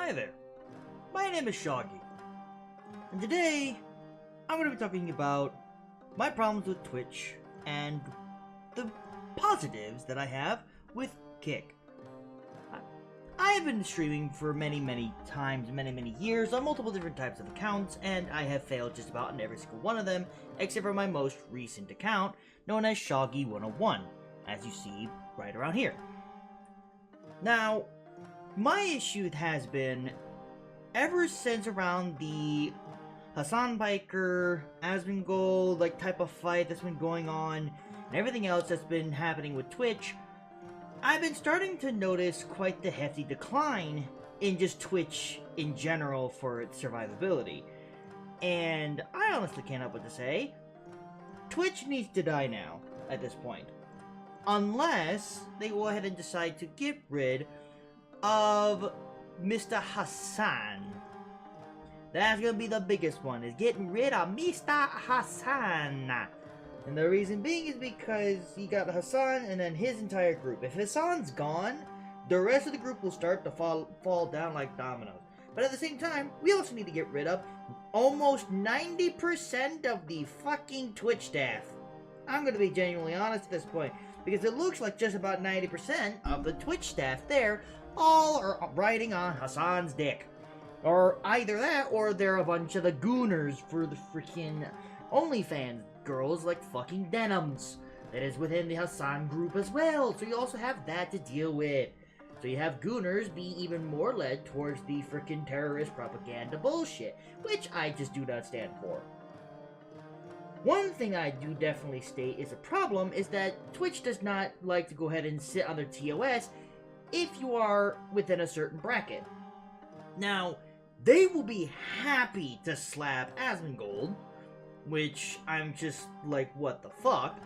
Hi there, my name is Shawggy, and today I'm going to be talking about my problems with Twitch and the positives that I have with Kick. I have been streaming for many times, many years on multiple different types of accounts, and I have failed just about in every single one of them, except for my most recent account, known as Shawggy 101, as you see right around here. Now, my issue has been, ever since around the Hassan Biker, Asmongold, type of fight that's been going on, and everything else that's been happening with Twitch, I've been starting to notice quite the hefty decline in just Twitch in general for its survivability. And I honestly can't help but to say, Twitch needs to die now, at this point. Unless they go ahead and decide to get rid of Mr. Hassan. That's gonna be the biggest one, is getting rid of Mr. Hassan. And the reason being is because you got Hassan and then his entire group. If Hassan's gone, the rest of the group will start to fall down like dominoes. But at the same time, we also need to get rid of almost 90% of the fucking Twitch staff. I'm gonna be genuinely honest at this point, because it looks like just about 90% of the Twitch staff there all are riding on Hassan's dick. Or either that, or they're a bunch of the gooners for the freaking OnlyFans girls like fucking Denims. That is within the Hassan group as well, so you also have that to deal with. So you have gooners being even more led towards the freaking terrorist propaganda bullshit, which I just do not stand for. One thing I do definitely state is a problem is that Twitch does not like to go ahead and sit on their TOS if you are within a certain bracket. Now, they will be happy to slap Asmongold, which I'm just like, what the fuck?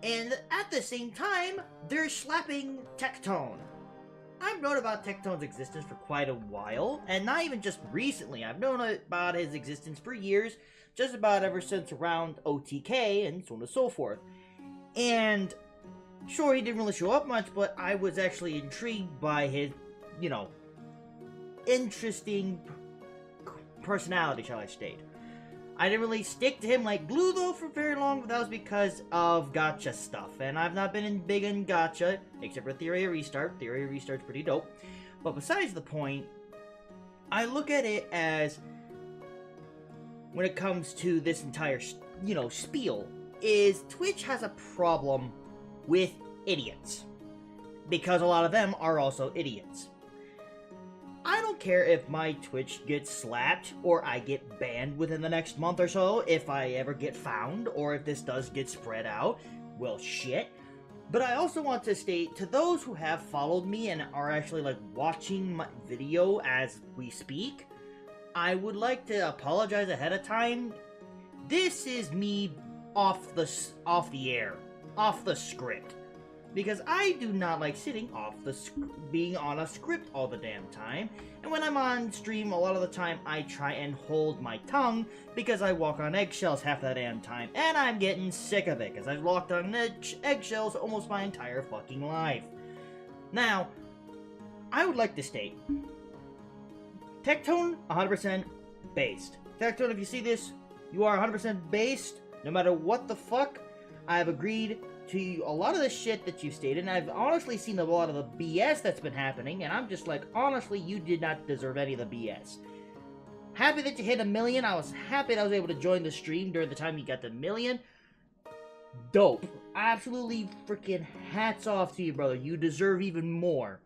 And at the same time, they're slapping Tectone. I've known about Tectone's existence for quite a while, and not even just recently. I've known about his existence for years, just about ever since around OTK and so on and so forth. And sure, he didn't really show up much, but I was actually intrigued by his, interesting personality, shall I state. I didn't really stick to him like glue, though, for very long, but that was because of gacha stuff. And I've not been big in gacha, except for Theory of Restart. Theory of Restart's pretty dope. But besides the point, I look at it as, when it comes to this entire, spiel, is Twitch has a problem with idiots. Because a lot of them are also idiots. I don't care if my Twitch gets slapped, or I get banned within the next month or so, if I ever get found, or if this does get spread out. Well, shit. But I also want to state, to those who have followed me and are actually, watching my video as we speak, I would like to apologize ahead of time. This is me off the air, off the script. Because I do not like sitting being on a script all the damn time. And when I'm on stream, a lot of the time, I try and hold my tongue because I walk on eggshells half the damn time. And I'm getting sick of it because I've walked on eggshells almost my entire fucking life. Now, I would like to state, Tectone, 100% based. Tectone, if you see this, you are 100% based, no matter what the fuck. I have agreed to a lot of the shit that you stated, and I've honestly seen a lot of the BS that's been happening, and I'm just like, honestly, you did not deserve any of the BS. Happy that you hit 1 million. I was happy that I was able to join the stream during the time you got the 1 million. Dope. Absolutely freaking hats off to you, brother. You deserve even more.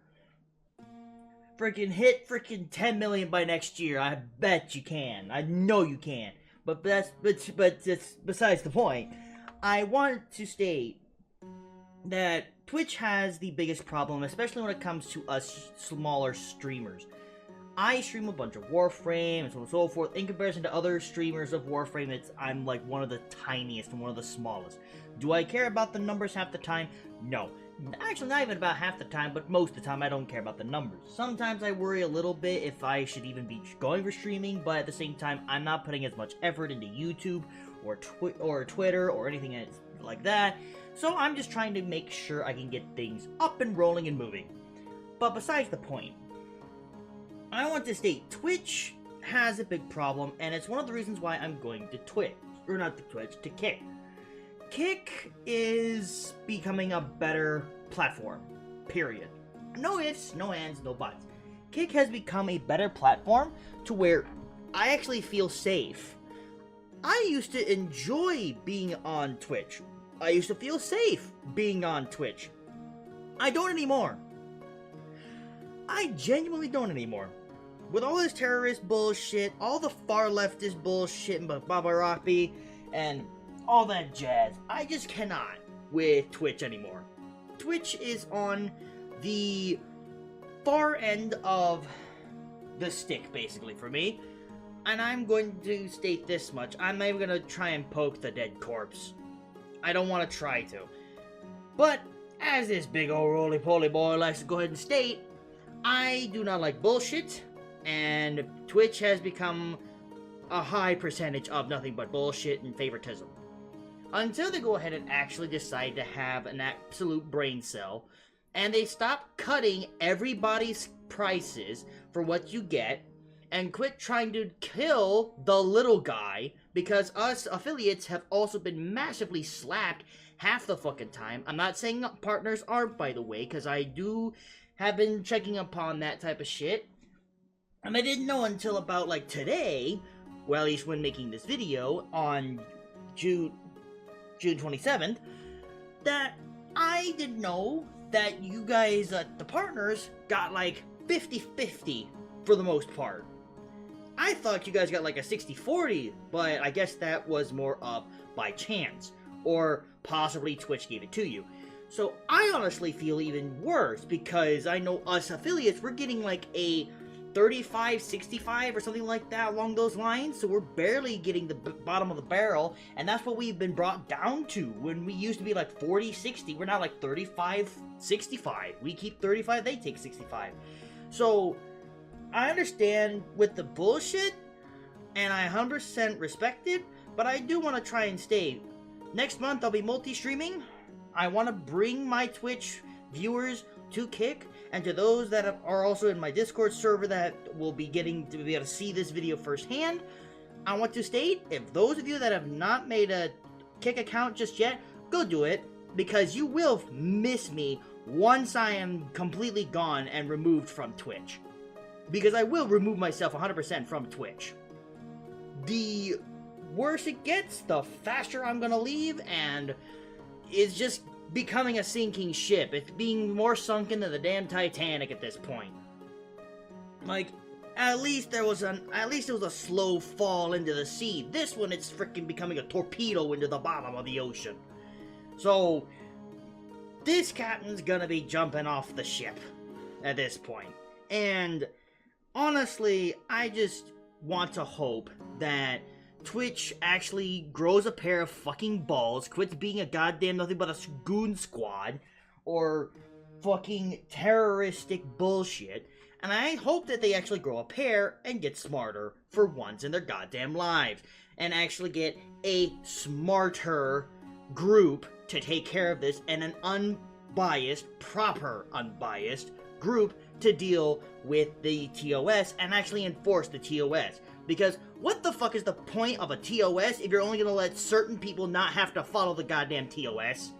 Freaking hit freaking 10 million by next year. I bet you can. I know you can. But that's besides the point. I want to state that Twitch has the biggest problem, especially when it comes to us smaller streamers. I stream a bunch of Warframe and so on and so forth. In comparison to other streamers of Warframe, I'm like one of the tiniest and one of the smallest. Do I care about the numbers half the time? No. Actually, not even about half the time, but most of the time I don't care about the numbers. Sometimes I worry a little bit if I should even be going for streaming, but at the same time, I'm not putting as much effort into YouTube or Twitter or anything like that. So I'm just trying to make sure I can get things up and rolling and moving. But besides the point, I want to state Twitch has a big problem, and it's one of the reasons why I'm going to Twitch. Or not to Twitch, to Kick. Kick is becoming a better platform. Period. No ifs, no ands, no buts. Kick has become a better platform to where I actually feel safe. I used to enjoy being on Twitch. I used to feel safe being on Twitch. I don't anymore. I genuinely don't anymore. With all this terrorist bullshit, all the far leftist bullshit, Baba Rocky, and all that jazz, I just cannot with Twitch anymore. Twitch is on the far end of the stick, basically, for me. And I'm going to state this much. I'm not even going to try and poke the dead corpse. I don't want to try to. But, as this big old roly-poly boy likes to go ahead and state, I do not like bullshit, and Twitch has become a high percentage of nothing but bullshit and favoritism. Until they go ahead and actually decide to have an absolute brain cell, and they stop cutting everybody's prices for what you get, and quit trying to kill the little guy, because us affiliates have also been massively slapped half the fucking time. I'm not saying partners aren't, by the way, because I have been checking upon that type of shit. And I didn't know until about, like, today, well, at least when making this video, on June 27th, that I didn't know that you guys, the partners, got, like, 50-50 for the most part. I thought you guys got like a 60-40, but I guess that was more of by chance, or possibly Twitch gave it to you. So I honestly feel even worse, because I know us affiliates, we're getting like a 35-65 or something like that along those lines, so we're barely getting the bottom of the barrel, and that's what we've been brought down to. When we used to be like 40-60, we're now like 35-65. We keep 35, they take 65. So I understand with the bullshit, and I 100% respect it, but I do want to try and stay. Next month, I'll be multi-streaming. I want to bring my Twitch viewers to Kick, and to those that are also in my Discord server that will be getting to be able to see this video firsthand, I want to state, if those of you that have not made a Kick account just yet, go do it, because you will miss me once I am completely gone and removed from Twitch. Because I will remove myself 100% from Twitch. The worse it gets, the faster I'm gonna leave, and it's just becoming a sinking ship. It's being more sunken than the damn Titanic at this point. Like, at least it was a slow fall into the sea. This one, it's freaking becoming a torpedo into the bottom of the ocean. So, this captain's gonna be jumping off the ship at this point. And honestly, I just want to hope that Twitch actually grows a pair of fucking balls, quits being a goddamn nothing but a goon squad, or fucking terroristic bullshit, and I hope that they actually grow a pair and get smarter for once in their goddamn lives, and actually get a smarter group to take care of this, and an unbiased, proper unbiased group to deal with the TOS and actually enforce the TOS. Because what the fuck is the point of a TOS if you're only gonna let certain people not have to follow the goddamn TOS?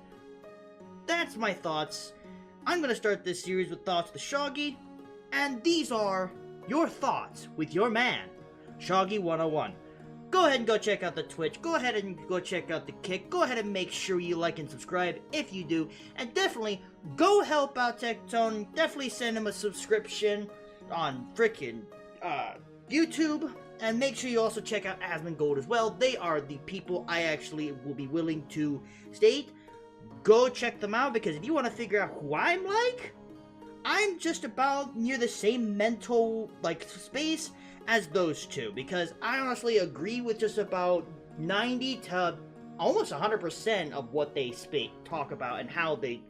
That's my thoughts. I'm gonna start this series with Thoughts with Shawggy, and these are your thoughts with your man, Shawggy 101. Go ahead and go check out the Twitch, go ahead and go check out the Kick, go ahead and make sure you like and subscribe if you do, and definitely go help out Tectone, definitely send him a subscription on frickin' YouTube, and make sure you also check out Asmongold as well. They are the people I actually will be willing to state. Go check them out, because if you want to figure out who I'm like, I'm just about near the same mental, like, space as those two, because I honestly agree with just about 90 to almost 100% of what they talk about and how they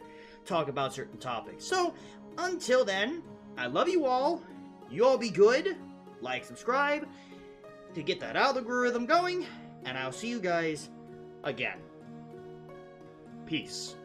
talk about certain topics. So, until then, I love you all. You all be good. Like, subscribe to get that algorithm going, and I'll see you guys again. Peace.